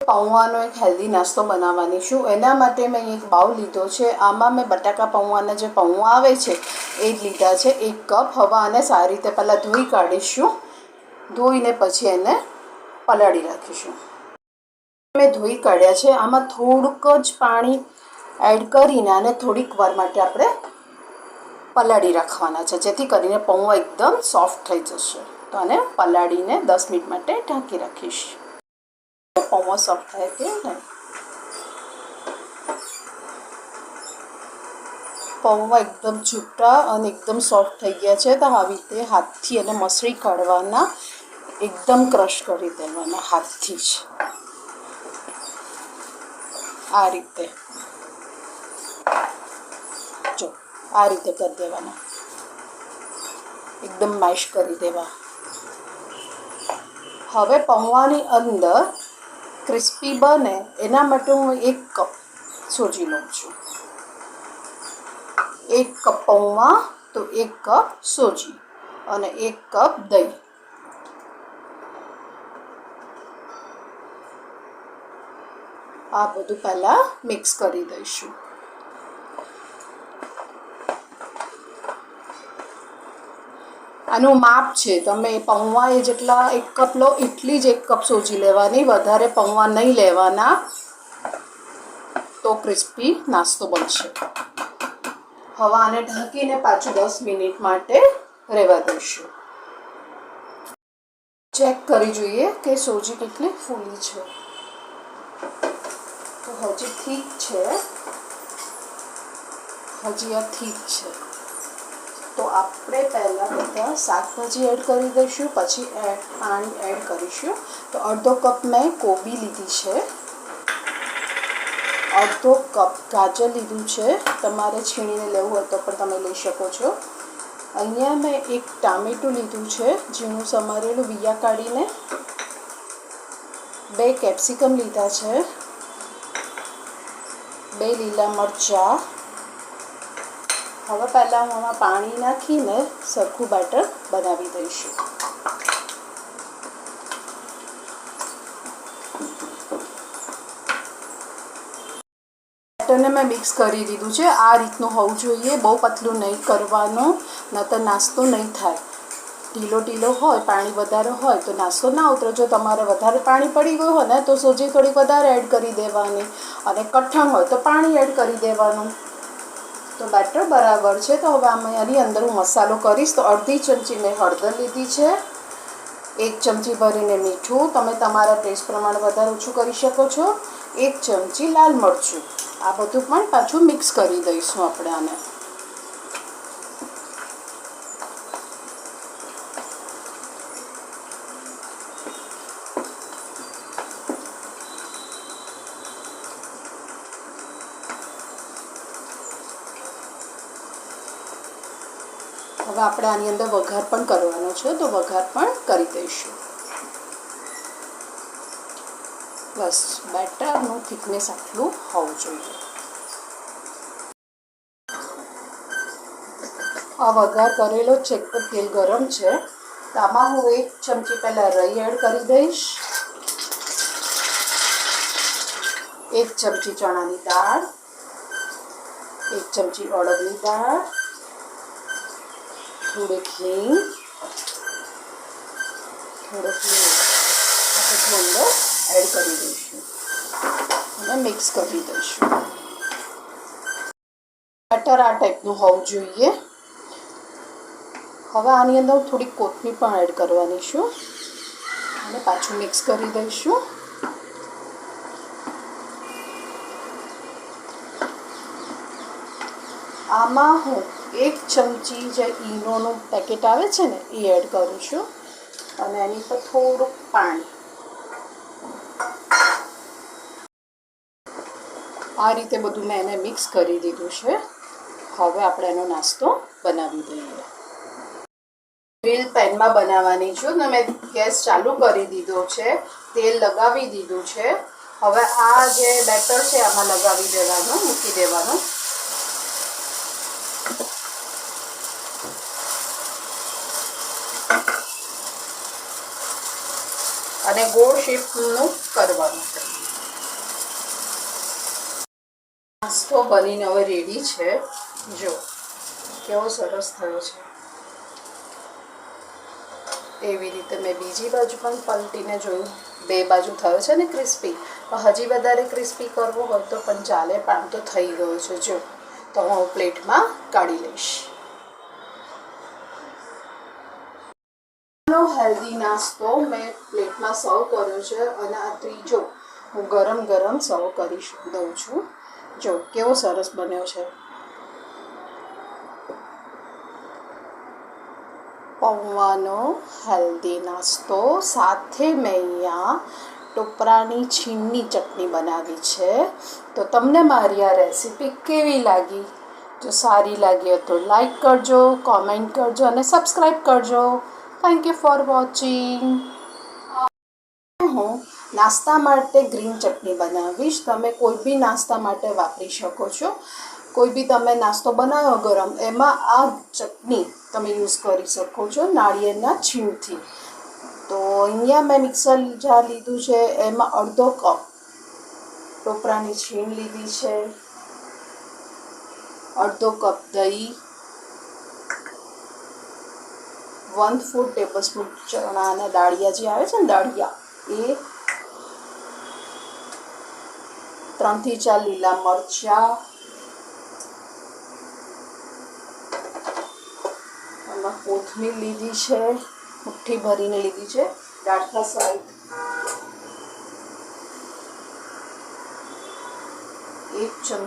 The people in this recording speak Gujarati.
પૌવાનો એક હેલ્ધી નાસ્તો બનાવવાની છું. એના માટે મેં એક બાઉલ લીધો છે. આમાં મેં બટાકા પૌવાના જે પૌવા આવે છે એ જ લીધા છે. 1 કપ. હવે આને સારી રીતે પહેલાં ધોઈ કાઢીશું. ધોઈને પછી એને પલાળી રાખીશું. મેં ધોઈ કાઢ્યા છે. આમાં થોડુંક જ પાણી એડ કરીને આને થોડીક વાર માટે આપણે પલાળી રાખવાના છે, જેથી કરીને પૌવા એકદમ સોફ્ટ થઈ જશે. તો આને પલાળીને 10 મિનિટ માટે ઢાંકી રાખીશ. પૌવા સોફ્ટ થાય કે નહીં. પૌવા એકદમ છૂટા અને એકદમ સોફ્ટ થઈ ગયા છે. તો આવી રીતે હાથથી એને મસળી કાઢવાના, એકદમ ક્રશ કરી દેવાના હાથથી જ. આ રીતે જો આ રીતે કરી દેવાના, એકદમ મેશ કરી દેવા. હવે પૌવાની અંદર ક્રિસ્પી બને એના માટે હું 1 કપ સોજી લઉં છું. 1 કપ પૌવા તો 1 કપ સોજી અને 1 કપ દહીં. આ બધું પહેલાં મિક્સ કરી દઈશું. આનું માપ છે, તમે પૌવા એ જેટલા 1 કપ લો એટલી જ 1 કપ સોજી લેવાની. વધારે પૌવા નહીં લેવાના, તો ક્રિસ્પી નાસ્તો બનશે. હવે આને ઢાંકીને પાછું 10 મિનિટ માટે રહેવા દઈશું. ચેક કરી જોઈએ કે સોજી કેટલી ફૂલી છે. તો હજી ઠીક છે, હજી આ ઠીક છે. તો આપણે પહેલાં બધા શાકભાજી એડ કરી દઈશું, પછી પાણી એડ કરીશું. તો અડધો કપ મેં કોબી લીધી છે, અડધો કપ ગાજર લીધું છે. તમારે છીણીને લેવું હોય તો પણ તમે લઈ શકો છો. અહીંયા મેં 1 ટામેટું લીધું છે, ઝીણું સમારેલું બીયા કાઢીને. 2 કેપ્સિકમ લીધા છે, 2 લીલા મરચાં. હવે પહેલાં હું આમાં પાણી નાખીને સરખું બેટર બનાવી દઈશું. બેટરને મેં મિક્સ કરી દીધું છે. આ રીતનું હોવું જોઈએ, બહુ પતલું નહીં કરવાનું, નહીંતર નાસ્તો નહીં થાય. ઢીલો ઢીલો હોય, પાણી વધારે હોય તો નાસ્તો ના ઉતરે. જો તમારે વધારે પાણી પડી ગયું હોય ને તો સોજી થોડીક વધારે એડ કરી દેવાની, અને કઠણ હોય તો પાણી એડ કરી દેવાનું. તો બેટર બરાબર છે. તો હવે આની અંદર હું મસાલો કરીશ. તો અડધી ચમચી મેં હળદર લીધી છે, 1 ચમચી ભરીને મીઠું, તમે તમારા ટેસ્ટ પ્રમાણે વધારે ઓછું કરી શકો છો, 1 ચમચી લાલ મરચું. આ બધું પણ પાછું મિક્સ કરી દઈશું આપણે આને. હવે આપણે આની અંદર વઘાર પણ કરવાનો છે, તો વઘાર પણ કરી દઈશું. બસ બેટરનું થિકનેસ આટલું હોવું જોઈએ. આ વઘાર કરેલો છે, તો તેલ ગરમ છે. તો આમાં હું 1 ચમચી પહેલાં રાઈ એડ કરી દઈશ, 1 ચમચી ચણાની દાળ, 1 ચમચી અડદની દાળ, થોડુંક હિંગ, થોડુંક અંદર એડ કરી દઈશું અને મિક્સ કરી દઈશું. બેટર આ ટાઈપનું હોવું જોઈએ. હવે આની અંદર થોડીક કોથમીર પણ એડ કરવાની છું અને પાછું મિક્સ કરી દઈશું. આમાં હું 1 ચમચી જે ઈનોનું પેકેટ આવે છે ને એ એડ કરું છું, અને એની પર થોડુંક પાણી. આ રીતે બધું મેં એને મિક્સ કરી દીધું છે. હવે આપણે એનો નાસ્તો બનાવી દઈએ. ગ્રીલ પેનમાં બનાવવાની છું. મેં ગેસ ચાલુ કરી દીધો છે, તેલ લગાવી દીધું છે. હવે આ જે બેટર છે આમાં લગાવી દેવાનું, મૂકી દેવાનું. અને ગોળ શેપનું કરવાનું. નાસ્તો બનીને હવે રેડી છે. જો કેવો સરસ થયો છે. એવી રીતે મેં બીજી બાજુ પણ પલટીને જોયું, 2 બાજુ થયો છે ને ક્રિસ્પી. હજી વધારે ક્રિસ્પી કરવો હોય તો પણ ચાલે, પણ તો થઈ ગયો છે. જો તો હું પ્લેટમાં કાઢી લઈશ. હેલ્ધી નાસ્તો મેં પ્લેટમાં સર્વ કર્યો છે અને આ ત્રીજો હું ગરમ ગરમ સર્વ કરી દઉં છું. જો કેવો સરસ બન્યો છે. પૌવાનો હેલ્ધી નાસ્તો સાથે મેં અહીંયા ટોપરાની છીણની ચટણી બનાવી છે. તો તમને મારી આ રેસીપી કેવી લાગી? જો સારી લાગી હોય તો લાઈક કરજો, કોમેન્ટ કરજો અને સબસ્ક્રાઈબ કરજો. Thank you for watching. હું નાસ્તા માટે ગ્રીન ચટણી બનાવીશ. તમે કોઈ બી નાસ્તા માટે વાપરી શકો છો. કોઈ બી તમે નાસ્તો બનાવો ગરમ, એમાં આ ચટણી તમે યુઝ કરી શકો છો નાળિયેરના છીણથી. તો અહીંયા મેં મિક્સર જાર લીધું છે, એમાં અડધો કપ ટોપરાની છીણ લીધી છે, અડધો કપ દહીં, 1/4 ટેબલસ્પૂન ચણાના દાળિયા જે આવે છે ને દાળિયા, એ 3 થી 4 લીલા મરચાં, એમાં કોથમીર લીધી છે, મુઠ્ઠી ભરીને લીધી છે, ડાળખા સહિત 1 ચમચી